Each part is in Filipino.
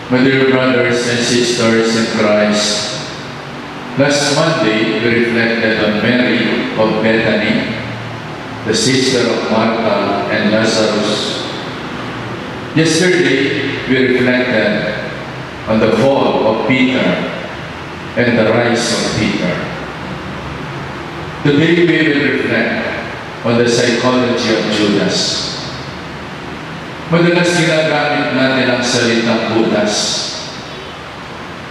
My dear brothers and sisters in Christ, last Monday we reflected on Mary of Bethany, the sister of Martha and Lazarus. Yesterday we reflected on the fall of Peter and the rise of Peter. Today we will reflect on the psychology of Judas. Madalas ginagamit natin ang salitang Judas.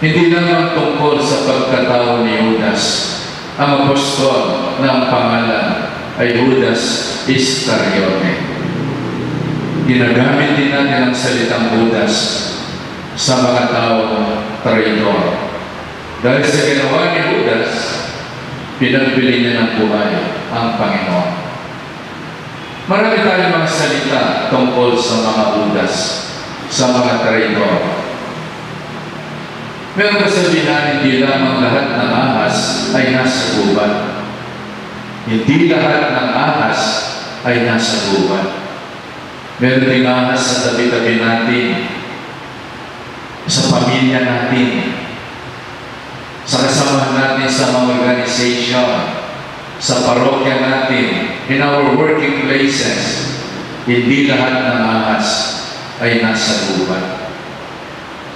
Hindi lamang tungkol sa pagkatao ni Judas. Ang apostol na ang pangalan ay Judas Iscariote. Ginagamit din natin ang salitang Judas sa mga taong traidor. Dahil sa ginawa ni Judas, pinagbili niya ng buhay ang Panginoon. Marami tayong mga salita tungkol sa mga Judas, sa mga traidor. Meron kasabihan, hindi lamang lahat ng ahas ay nasa gubat. Hindi lahat ng ahas ay nasa gubat. Meron ding ahas sa tabi-tabi natin, sa pamilya natin, sa kasamahan natin sa mga organization, sa parokya natin, in our working places. Hindi lahat ng ahas ay nasa gubat.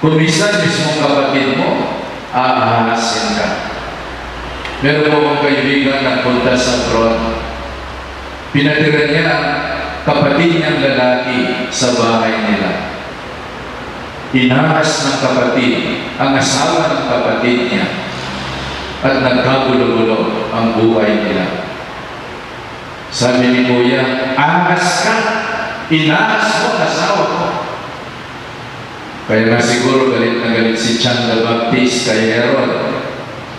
Kung minsan mismong kapatid mo, aahasin ka. Meron po akong kaibigan na punta sa abroad. Pinatira niya ang kapatid niyang lalaki sa bahay nila. Inahas ng kapatid ang asawa ng kapatid niya at nagkagulo-gulo ang buhay nila. Sabi ni Kuya, ahas ka, inahas mo ang asawa ko. Kaya nga siguro galit na galit si John the Baptist kay Herod.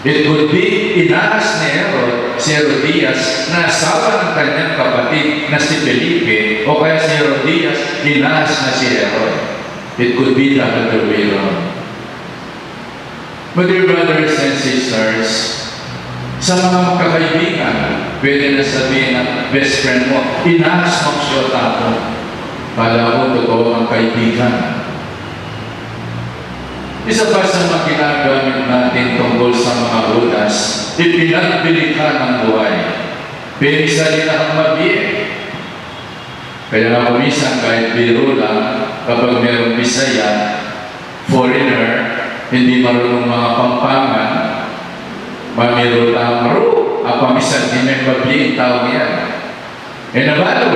It could be inahas ni Herod, si Herodias, na asawa ng kanyang kapatid na si Felipe, o kaya si Herodias, inahas na si Herod. It could be the other way around. My dear brothers and sisters, sa mga magkakaibigan, pwede na sabihin ng best friend mo, inahas mo siya tapo. Kala mo, totoo ang kaibigan. Isa pa sa mga ginagamit natin tungkol sa mga Judas, ipinagbili ka ng buhay. Pinisa nila ang mabiyak. Kaya nga kumisan kahit biro lang, kapag mayroong Bisaya, foreigner, hindi marunong mga Pampangan, mamiro tamaro, apamisan di may babi, tao yan. E nabalo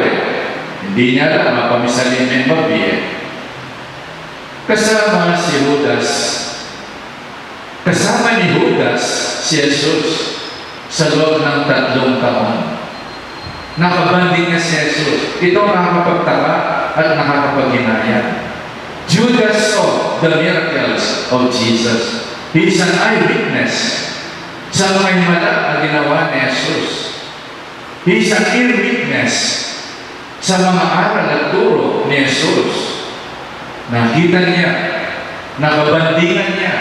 hindi niya alam, apamisan di may babi. Kasama si Judas, kasama ni Judas si Jesus sa loob ng 3 taon. Nakabanding na si Jesus. Ito ang nakakapagtaka at nakakapaghinaya. Judas saw the miracles of Jesus. He is an eyewitness sa mga himala na ginawa ni Jesus. He is an ear-witness sa mga aral at turo ni Jesus. Nakita niya, nakabandingan niya,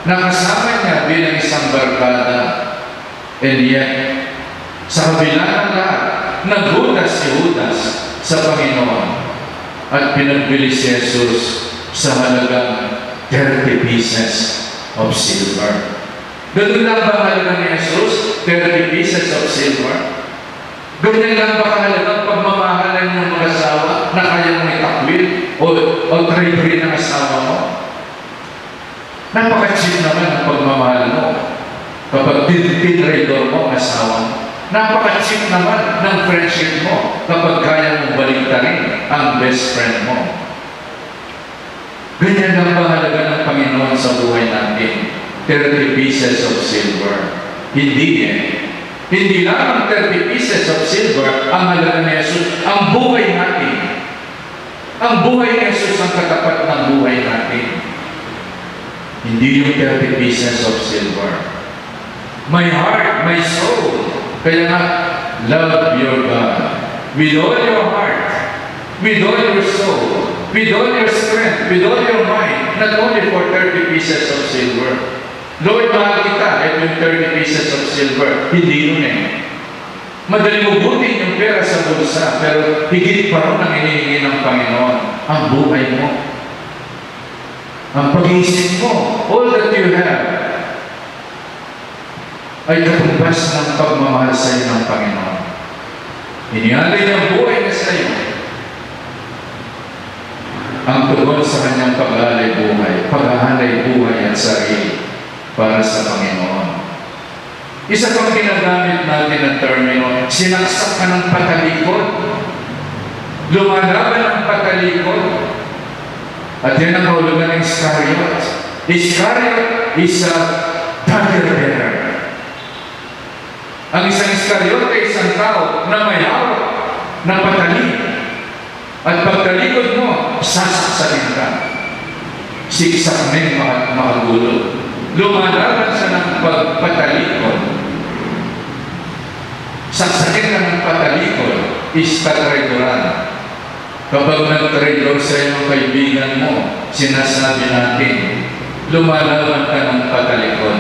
nakasama niya bilang isang barkada. And yet, sa kabila ng lahat, naghudas si Judas sa Panginoon at pinagbili si Jesus sa halagang 30 pieces of silver. Ganun lang ba halaga ni Jesus? 30 pieces of silver? Ganyan lang ba kahalagang pagmamahalan ng mga asawa na kaya mong itakwil o trade-rin ng asawa mo? Napaka-cheap naman ang pagmamahal mo kapag tinraidor mo ang asawa mo. Napaka-cheap naman ng friendship mo kapag kaya mong baliktarin ang best friend mo. Ganyan lang ba halaga ng Panginoon sa buhay natin? 30 pieces of silver. Hindi Hindi lang 30 pieces of silver ang halaga ni Jesus. Ang buhay natin. Ang buhay ni Jesus ang katapat ng buhay natin. Hindi yung 30 pieces of silver. My heart, my soul. Kaya nga, love your God with all your heart, with all your soul, with all your strength, with all your mind, not only for 30 pieces of silver. Lord, mahal kita, at yung 30 pieces of silver, hindi yun Madali mo butin yung pera sa bulsa, pero higit pa rin ang hinihingi ng Panginoon, ang buhay mo. Ang pag-iisip mo, all that you have, ay katumbas ng pagmamahal sa iyo ng Panginoon. Inialay niyang buhay na sa iyo. Ang tugon sa kanyang pag-alay buhay at sarili para sa Panginoon. Isa pang ginagamit natin ang termino, sinaksak ka ng patalikod. Lumalaban ang patalikod. At yan ang kahulugan ng Iscariot. Iscariot is a dagger bearer. Ang isang Iscariot ay isang tao na may hawak na patalik. At pagtalikod mo, sasaksakin ka. Siksak na yung makagulo. Lumalaban siya ng pagpatalikod. Saksakin ka ng patalikod is katraidoran. Kapag nag-traidor sa iyong kaibigan mo, sinasabi natin, lumalaban ka ng patalikod.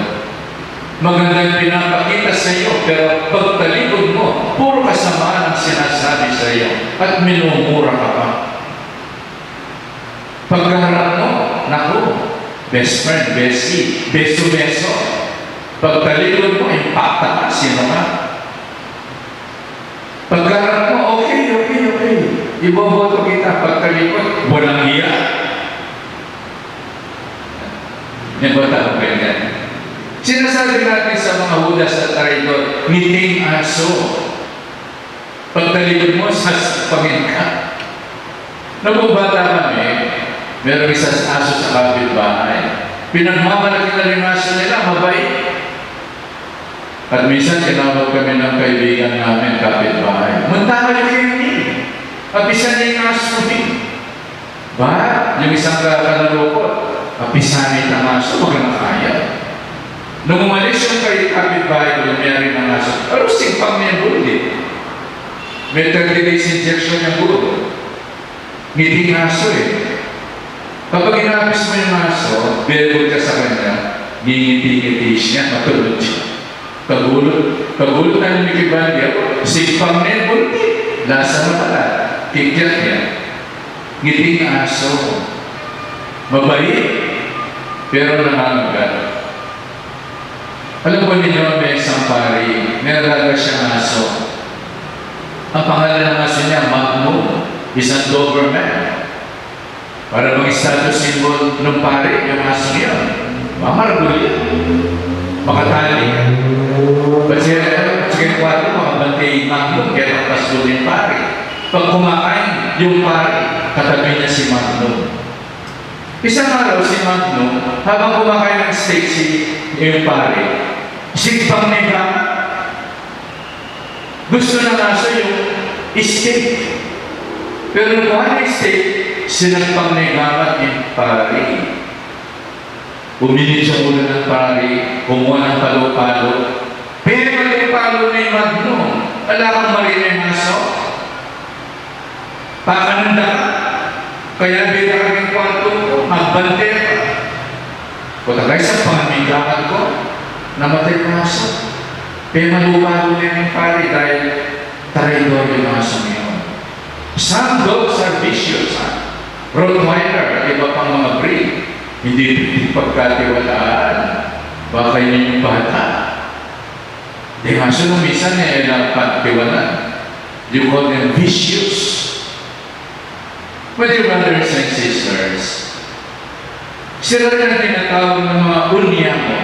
Magandang pinapakita sa iyo, pero pagtalikod mo, puro kasamaan ang sinasabi sa iyo at minumura ka pa. Pagkaharap mo, naku, best friend, bestie, beso-beso. Pagtalikod mo, impacta ka, sino ka? Pagkaharap mo, okay. Iboboto kita. Pagtalikod, walang iya. Yan ba tayo ganyan? Sinasabi natin sa mga hudas at traidor, ngiting aso. Pagtalikod mo, saspangin ka. Nabubata kami, meron isang aso sa kapitbahay. Pinagmamalaki na rin aso nila, mabait. At minsan, tinawag kami ng kaibigan namin, kapitbahay. Munta kayo kayo ni. Apisan niya yung aso ni. Ba? Yung isang kalaro ko, apisan niya yung aso, wag na kaya. Nung umalis yung kapitbahay ko, lumiyari ng aso, arusing pang niya bulit. May 30 days injection yung bulo. Ngiting aso eh. Kapag inapis mo yung aso, belbol ka sa kanya, ngingiti-ngiti siya, matulog siya. Pagulot na ni Mickey Bandia, simpang niya, bulit. Lasa na pala, kikyak niya. Ngiting aso. Mabait, pero nangangagat. Alam po ninyo, may isang pari, may alaga siyang aso. Ang pangalan ng aso niya, Magnum, isang Doberman. Para mag-status symbol ng pari, yung aso niya. Mamaragul yan. Makatali yan. Kasi kwarto, makabantay yung Magnum, kaya magpasto yung pari. Pag kumakain, yung pari, katabi niya si Magnum. Isang araw si Magnum, habang kumakain ng steak yung pari, sigpang may gama. Gusto ng aso yung steak. Pero nung kuha ng steak, sinagpang may gama yung pari. Uminit siya muna ng pari, kumuha ng palo-palo. Pero yung palo na yung Magnum, wala kang mali na yung aso. Pakananda ka. Kaya bida kaming kwarto ko, magbante ka. Kutagay sa pangamigakan ko, namatay ko aso. Pero malupalo na yung pari dahil traidor yung aso niyo. Some dogs are vicious. Rottweiler, iba pang mga breed. Hindi pagkatiwalaan. Baka yun yung bata. Di aso nung minsan na pagtiwalaan. You call them vicious. My dear brothers and sisters, sila rin ang tinatawag ng mga unyamo.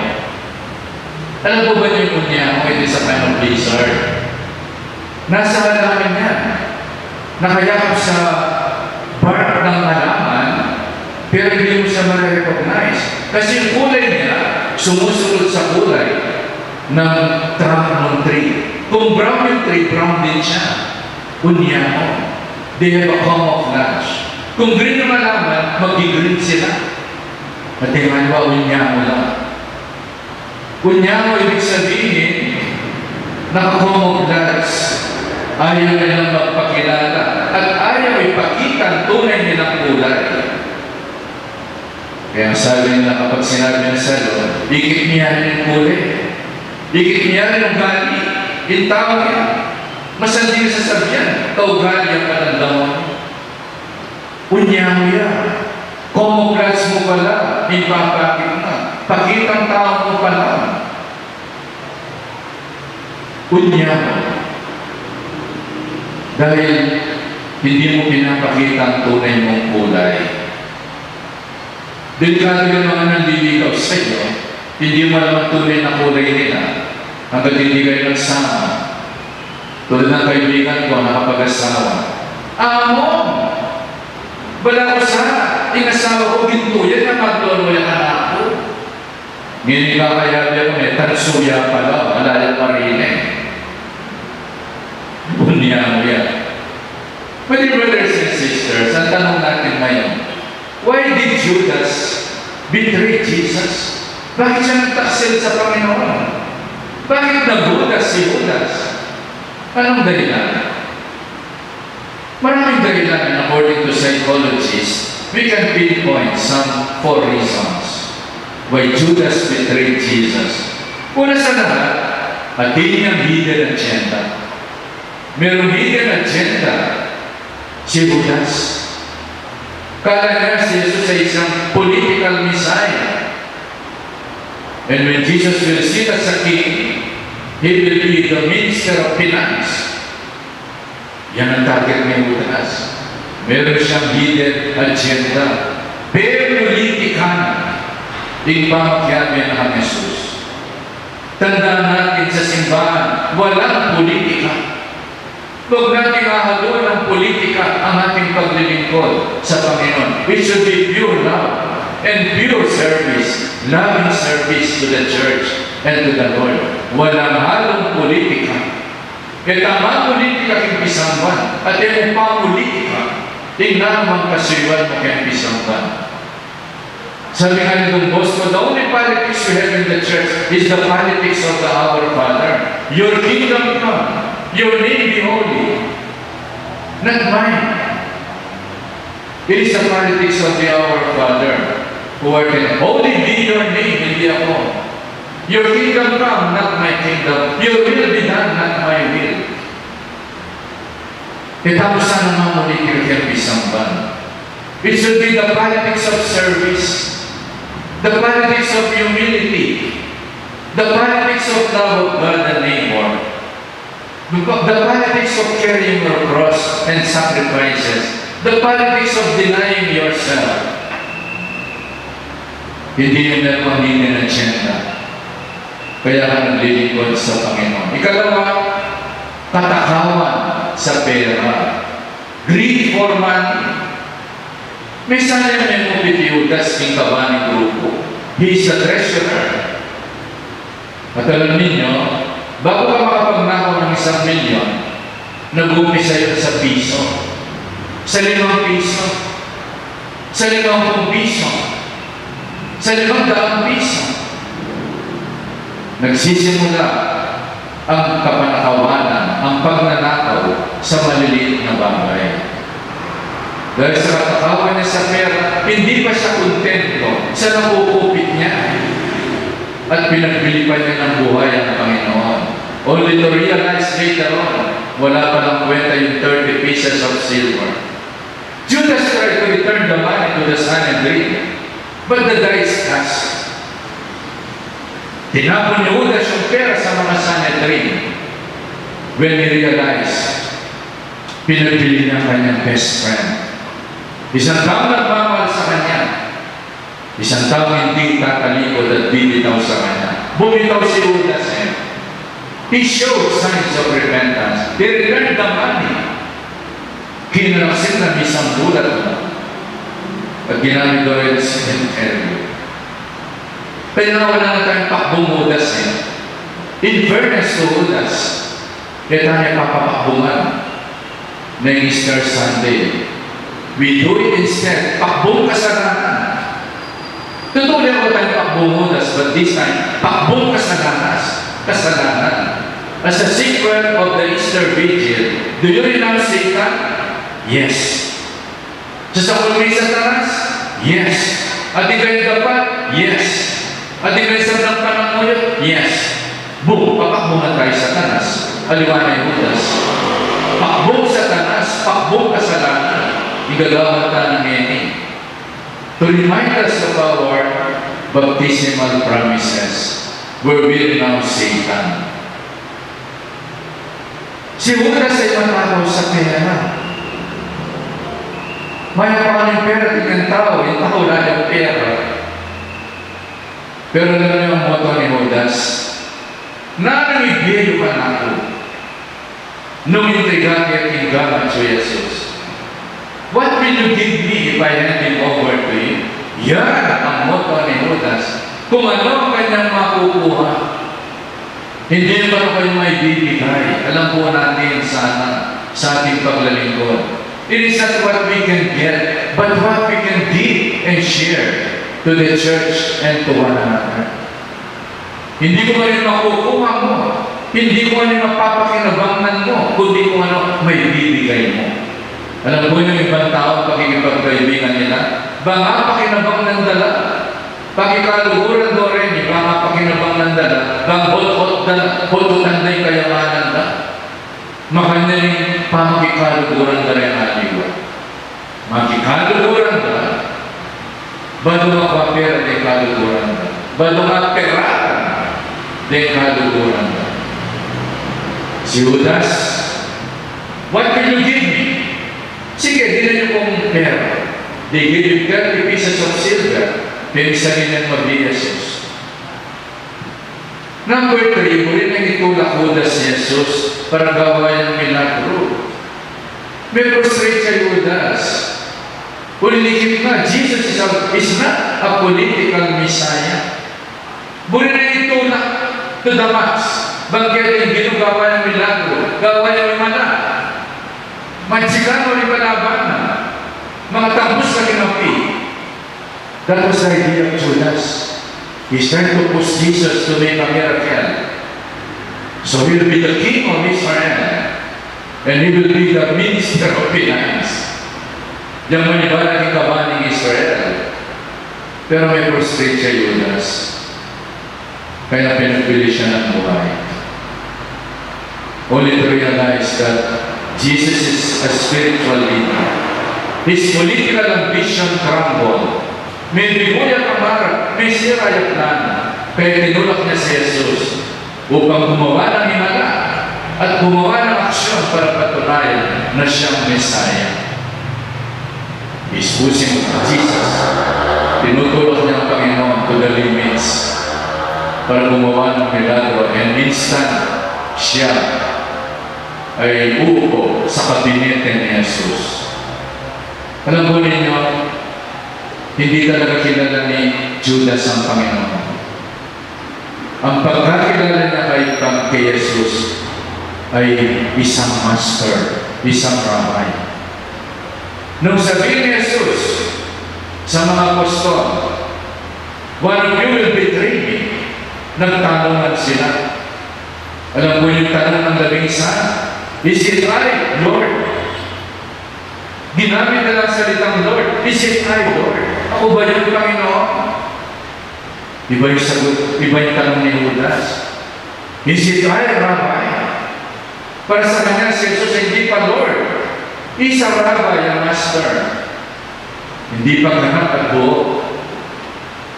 Alam po ba yung unyamo? It is a kind of blizzard. Nasa halaman yan. Nakayakap sa bark ng halaman, pero hindi mo siya ma-recognize. Kasi yung kulay niya, sumusunod sa kulay ng trunk ng tree. Kung brown yung tree, brown din siya. Unyamo. They have a camouflage. Kung green naman naman, mag-green sila. At tingnan ba, unyamo lang. Unyamo, ibig sabihin, naka-camouflage. Ayaw nilang magpakilala. At ayaw ipakita ang tunay nilang kulay. Kaya sabi nila, kapag sinabi ng salo, ikit niya rin yung kulay. Ikit niya rin yung gali. Yung tawag yan. Masandi ka sasabihan, kaugali ang panandang mo. Unyamo yan. Camouflage mo pala. ipapakit na. Pakitang tao mo pa lang. Unya mo. Dahil hindi mo pinapakita ang tunay mong kulay. Delikado yung mga nanliligaw sa iyo, hindi mo alam ang tunay na kulay nila hanggang hindi kayo nagsama. Tulad ng kaibigan ko, nakapag-asawa. Amon! Bala ko sa inasawa ko, ginto yan na magdono yung anak ko. Ngayon ka kaya niya ko, may tansuya pala, malalang marinig. Bunya mo yan. But brothers and sisters, ang tanong natin ngayon, why did Judas betray Jesus? Bakit siya nagtaksil sa Panginoon? Bakit nagudas si Judas? Anong dahilan? Maraming dahilan, and according to psychologists, we can pinpoint some 4 reasons why Judas betrayed Jesus. Una sa lahat, atin ang hidden agenda. Merong hidden agenda si Judas. Kala niya si Jesus ay isang political messiah. And when Jesus will sit as a king, He will be the minister of finance. Yan ang target ni Judas. Meron siyang hidden agenda. Very political. Di pamakyamin ang Jesus. Tandaan natin sa simbahan, walang politika. Huwag natin ahalo ng politika ang ating paglilingkod sa Panginoon. It should be pure love and pure service, loving service to the church and to the Lord. Walang halong politika. Kaya tama politika kimpisamban at yung pamulitika, tingnan ang kasiwan mo kimpisamban. Sabi nga ni Don Bosco, the only politics we have in the church is the politics of the Our Father. Your kingdom come. Your name be holy, not mine. It is the politics of the Our Father, who art in holy be your name, hindi ako. Your kingdom come, not my kingdom. Your will be done, not my will. Tapos sana mamulitin kaya bisamban. It should be the politics of service, the politics of humility, the politics of love of God and neighbor. The politics of carrying your cross and sacrifices. The politics of denying yourself. Hindi yung nagpanginin agenda. Kaya ka naglilingkod sa Panginoon. Ikalawa, katakawan sa pera. Greed for money. May sana may Judas king kabaning grupo. He is the treasurer. At alam ninyo, bago ka makapagnakaw ng 1 milyon, nag-umpisa yun sa piso. Sa 5 piso. Sa 50 piso. Sa 500 piso. Nagsisimula ang kapanakawanan, ang pagnanakaw sa maliliit na bagay. Dahil sa katakawan niya sa pera, hindi pa siya kontento sa nakukupit niya. At pinagbili pa niya ng buhay ang Panginoon. Only to realize later on, wala pa lang kwenta yung 30 pieces of silver. Judas tried to return the money to the Sanhedrin, but the die is cast. Tinapon ni Judas yung pera sa mga Sanhedrin. When he realized, pinagbili niya kanyang best friend. Isang taong nagmamahal sa kanya. Isang taong hindi tatalikod at bibitaw sa kanya. Bumitaw si Judas eh. He showed signs of repentance. They returned the money. Kinalaksin na isang bulat mo. At ginamit daw yung cemetery. Kaya wala na tayong pakbong Judas eh. In fairness to Judas, kaya tayo papapakbungan na Easter Sunday. We do it instead. Pakbong kasalanan. Tutuloy ako tayong pakbong Judas, but this time, pakbong kasalanan. As a sequel of the Easter Vigil, do you renounce Satan? Yes. Sasakulmi sa tanas? Yes. At di kayo dapat? Yes. At di kayo sa panangulit? Yes. Boom, papakbungan tayo sa tanas. Aliwanay Judas. Pakbong sa tanas, pakbong kasalanan. Igagawan ka ng nene. to remind us of our baptismal promises where we renounce Satan. Si Judas ay matakaw sa pera. Mayapakan yung pera, tingnan tao, yung tao wala yung pera. Pero alam niyo ang motto ni Judas, nanangibiyo ka na ako nung intrigati at hinggaman sa Jesus. What will you give me if I hand him over to you? Yan ang motto ni Judas. Kung ano ang kanyang makukuha, hindi naman kayo may bibigay. Alam po natin sana sa ating paglalingkod. It is not what we can get, but what we can give and share to the church and to one another. Hindi mo rin makukuha mo. Hindi mo rin mapapakinabangan mo, kundi kung ano may bibigay mo. Alam mo yung ibang tao, pakikipagkaibigan nila, baka pakinabang ng dala. Pakikaluhuran do rin, baka pakinabang ng dala. Bang hot-hot day kayamanan na. Makanyaring pakikaluhuran na rin aliwa. Makikaluhuran na. Bago makapera de kaluhuran na. Bago makaperakan de kaluhuran na. Si Judas, what will you give me? Sige, dinan niyo pong pera. They give you 30 pieces of silver. Pinisanin ng mag-Jesus. Number 3, muli nang itulak Judas si Jesus para gawa yung milagro. May prostrate sa Judas. Ulilikit na, Jesus is not a political Messiah. Muli nang itulak to the mass. Bagay yung ginugawa ng milagro. Gawa yung mana. Mansikano rin palabanan. Mga tambos na kinapi. That was the idea of Judas. He's trying to push Jesus to make a miracle. So he will be the king of Israel. And he will be the minister of finance. Diyan manibalang ikabaning Israel. Pero may prostrate siya Judas. Kaya pinagpili siya ng buhay. Only to realize that Jesus is a spiritual leader. His political ambition crumbled. May bigoy at amarag, may sira yung plano. Kaya tinulak niya si Jesus upang gumawa ng himala at gumawa ng aksyon para patunayan na siyang Messiah. He's pushing Jesus. Tinutulak niya ang Panginoon to the limits para gumawa ng milagro, and instant siya ay uupo sa kabinete ni Jesus. Alam po ninyo, hindi talaga kilala ni Judas ang Panginoon. Ang pagkakilala niya kay Jesus ay isang master, isang rabbi. Nung sabihin ni Jesus sa mga apostol, one of you will betray me, nagtanungan sila. Alam po yung tanong ng labing-isa, is it I, Lord? Ginamit na lang salitang Lord. Is it I, Lord? Ako ba yung Panginoon? Iba yung sagot, iba yung tanong ni Judas. Is it I, Rabbi? Para sa kanya, si Jesus hindi pa Lord. Isa Rabbi, ang Master. Hindi pa ganap at buo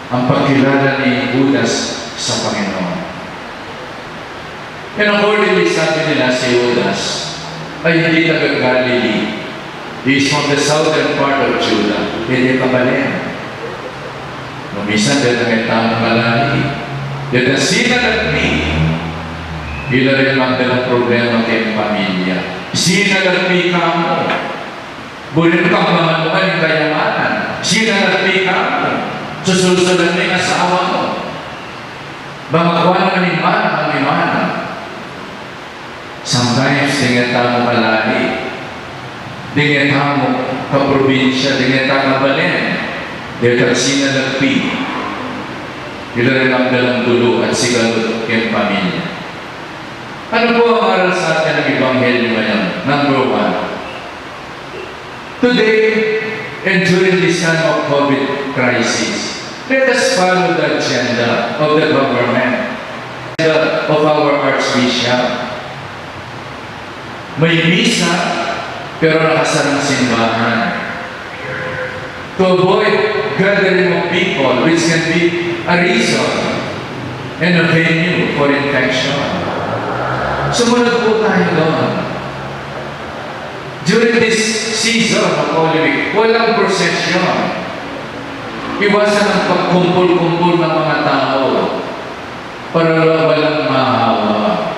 ang pagkilala ni Judas sa Panginoon. And accordingly, sabi nila si Judas ay hindi taga Galilee. He is from the southern part of Judah. Hindi pa ba niya? Lumisan din ang itang malaki. Dito sinalagmi. Ila rin lang din ang problema kay pamilya. Sinalagmi ka mo. Bulit kang mamanuan yung kayamanan. Sinalagmi ka mo. Susunod na yung asawa mo. Bangakwa ng imana. Sometimes, tingnan mo kalali. Tingnan mo kaprobinsya, tingnan mo balen. Dito sinalagpi. Ila rin ang dalang dulo at sigalot kayong pamilya. Ano po ang aral sa atin ng Ebanghelyo ngayon? Number 1. Today, and during this time of COVID crisis, let us follow the agenda of the government, of our Archbishop. May misa, pero nakasarang simbahan. to avoid gathering of people, which can be a reason and a venue for infection. Sumunod po tayo doon. During this season of Holy Week, walang procession. Iwasan ang pagkumpul-kumpul ng mga tao para walang mahawa.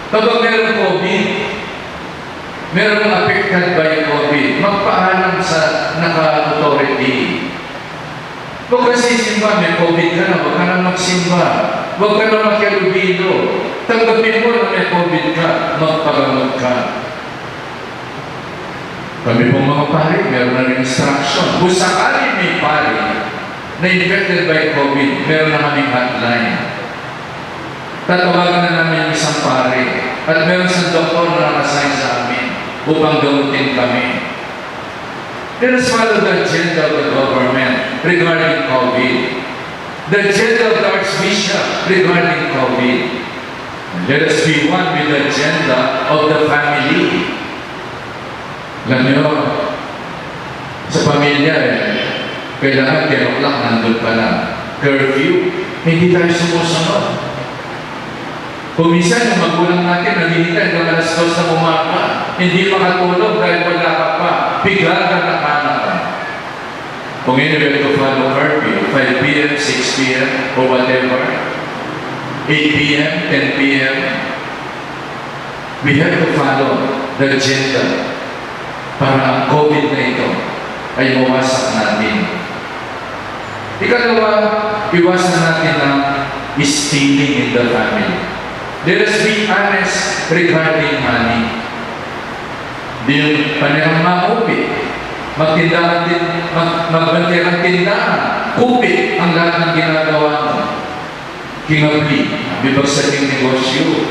Kapag meron COVID, merong affected by COVID, magpaalam sa naka-authority. Huwag kasi simba, may COVID ka na, huwag ka na magsimba. Huwag ka na makialubilo. Tanggapin mo na may COVID ka, magpagamot ka. Kami pong mga pari, meron na rin instruction. Kung sakali may pari na infected by COVID, meron na kaming hotline. Tatawagan na namin yung isang pari. At meron sa doktor na nakasign sa amin upang gamutin kami. Let us follow the agenda of the government regarding COVID. The agenda of the Archbishop regarding COVID. Let us be one with the agenda of the family. Alam niyo, sa pamilya kailangan 10 o'clock nandun ka na. Curfew, hindi tayo sumusunod. Kung minsan yung magulang natin naghihintay ng alas 2 na umaga, hindi makatulog dahil wala ka pa, pigagan na kanan ka. Kung anyway to follow curfew, 5 p.m., 6 p.m., or whatever, 8 p.m., 10 p.m., we have to follow the agenda para ang COVID na ito ay mawasak natin. Ikalawa, iwasan natin ang stealing in the family. Let us be honest regarding money. Hindi yung panirang makupit. Magtindahan din, magbantirang tindahan. Kupit ang lahat ng ginagawa mo. Kingabli, bibagsak yung negosyo.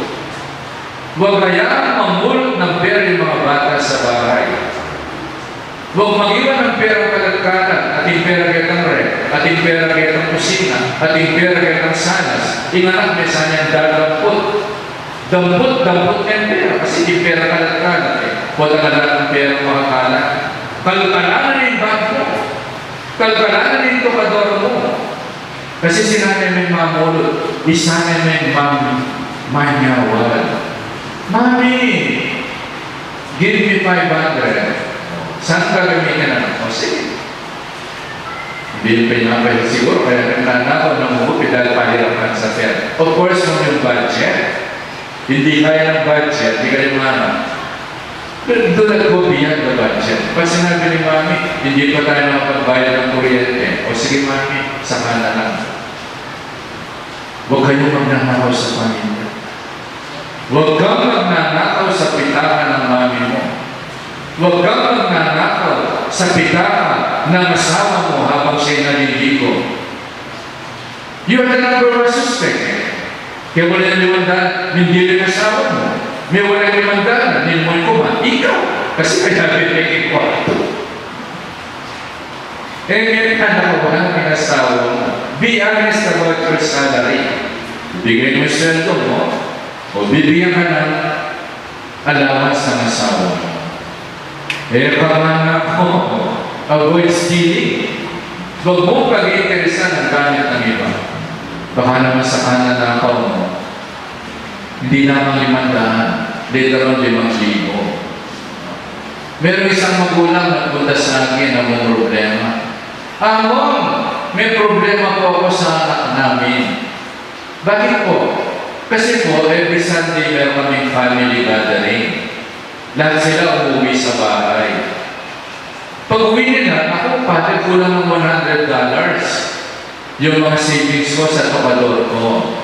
Huwag kaya mamulot ng pera yung mga bata sa bahay. Huwag mag-iwan ng perang kalagkanan, ating pera kitang rep, ating pera kitang kusina, ating pera kitang sanas. Inganak, may sanyang dadampot. Dampot ng pera, kasi di pera kalagkanan eh. Wala ka lahat ng pera makakalat. Kalkalanan na yung bag mo. Kalkalanan na yung tokador mo. Kasi sinabi may mamulot, isanay may manyawal. Mami, give me 500. Saan gagamitin na? O sige. Hindi pinapay siguro, kaya nanakaw ng umupi dahil pahirapan sa pera. Of course, kung yung budget, hindi kaya ng budget, hindi kayo mana. Pero do not go beyond the budget. Pag sinabi ni Mami, hindi pa tayo nakapagbayad ng kuryente. O sige Mami, saka na lang. Huwag kayong magnanakaw sa pamilya. Huwag kang magnanakaw sa pitahan ng mami mo. Huwag kang magnanakaw sa pitahan ng asawa mo habang siya'y naliligo. You are the number one suspect. Kaya wala yung limandaan, hindi rin asawa mo. May wala yung limandaan, hindi mo yung kuman. Ikaw, kasi kaya bibigay ko. May anak ko ng asawa mo. Be honest about your salary. Bigay mo yung sweldo mo, o bibigyan ka ng allowance ng asawa mo. Panganak ko, avoid stealing. Huwag mo pag-iinteresan ang gamit ng iba. Baka naman sa kananakaw mo, hindi lamang 500, later on 5,000. Meron isang magulang na punta sa akin na may problema. Amon, may problema po ako sa anak namin. Bakit po? Kasi po, every Sunday meron kaming family gathering. Lahat sila umuwi sa bahay. Pag uwi nila, ako pati kulang ng $100 yung mga savings ko sa tokador ko.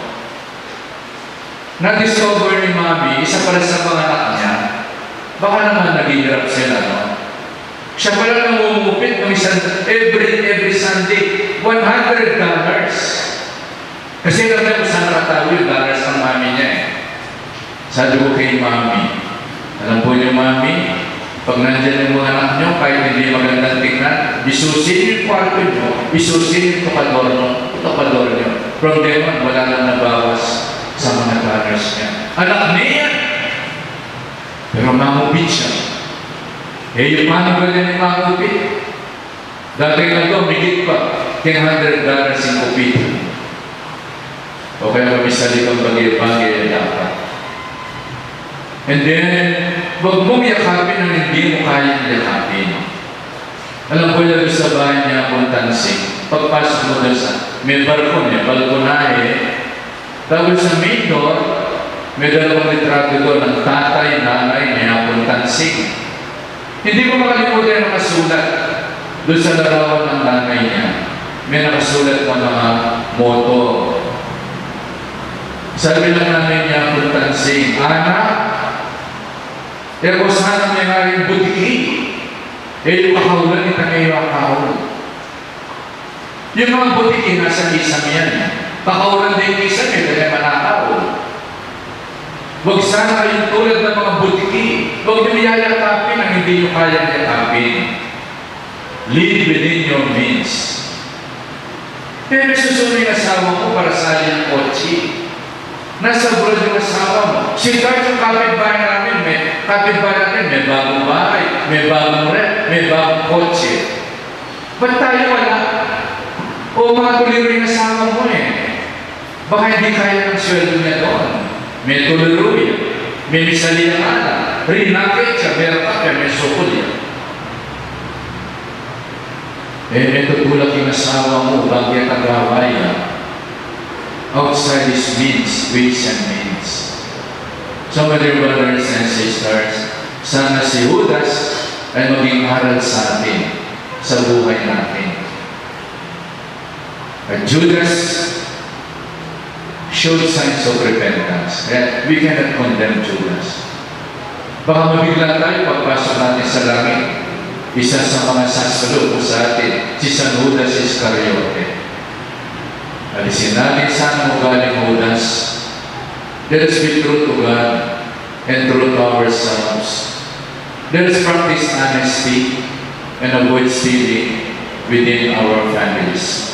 Na-discover ni Mami, isa pala sa mga anak niya, baka naman naghihirap sila, no? Siya pala namumupit ng every Sunday, $100. Kasi alam niya kung saan nakatago yung dollars ng mami niya eh. Sabi ko kay Mami, alam po niyo Mami, pag nandiyan yung mga anak niyo, kahit hindi magandang tingnan, isusin yung kwarto niyo, isusin yung tokador niyo. From then on, wala lang nabawas sa mga dollars niya. Anak niya! Pero mamupit siya. Eh, yung mami ba yan yung mamupit? Dati nga ito, migit pa, $100 yung kupito. O kaya kami salitang bagay-bagay dapat. And then, wag mong yakapin ang hindi mo kayang yakapin. Alam ko yan sa bahay niya kung tansing. Pagpasok mo doon sa may balkon balkonahe. Tapos sa main door, may dalawang litrato doon ng tatay, nanay niya kung tansing. Hindi ko makalimutan ang nakasulat doon sa larawan ng nanay niya. May nakasulat ng mga moto. Sabi ng nanay niya kung tansing, anak, kung sana may maring butiki, yung kahawlan ito ngayon ang kahawlan. Yung mga butiki nasa isang yan. Kahawlan din isang dahil manakaw. Huwag sana kayong tulad ng mga butiki. Huwag niyo yayakapin ang hindi niyo kayang yakapin. Live within your means. Kaya may susunod yung asawa mo para sa yung kotse. Nasa abroad yung asawa mo. Si George yung kapitbahay namin, may bagong bahay, may bagong rep, may bagong kotse. Ba't tayo wala? O mga tuliro yung asawa mo Baka hindi kaya ng sweldo niya doon. May tuliro yan. May misali ang ala. Rinakit siya, meron ka, may sukol yan. May tutulak yung asawa mo, bagay at agaway yan. Outside his means, ways and means. So, my dear brothers and sisters, sana si Judas ay maging aral sa atin, sa buhay natin. But Judas showed signs of repentance. We cannot condemn Judas. Baka mabigla tayo pagpasok natin sa langit. Isa sa mga sasalupo sa atin, si San Judas Iscariote. Alisin natin sana ugaling Judas. Let us be true to God and true to ourselves. Let us practice honesty and avoid stealing within our families.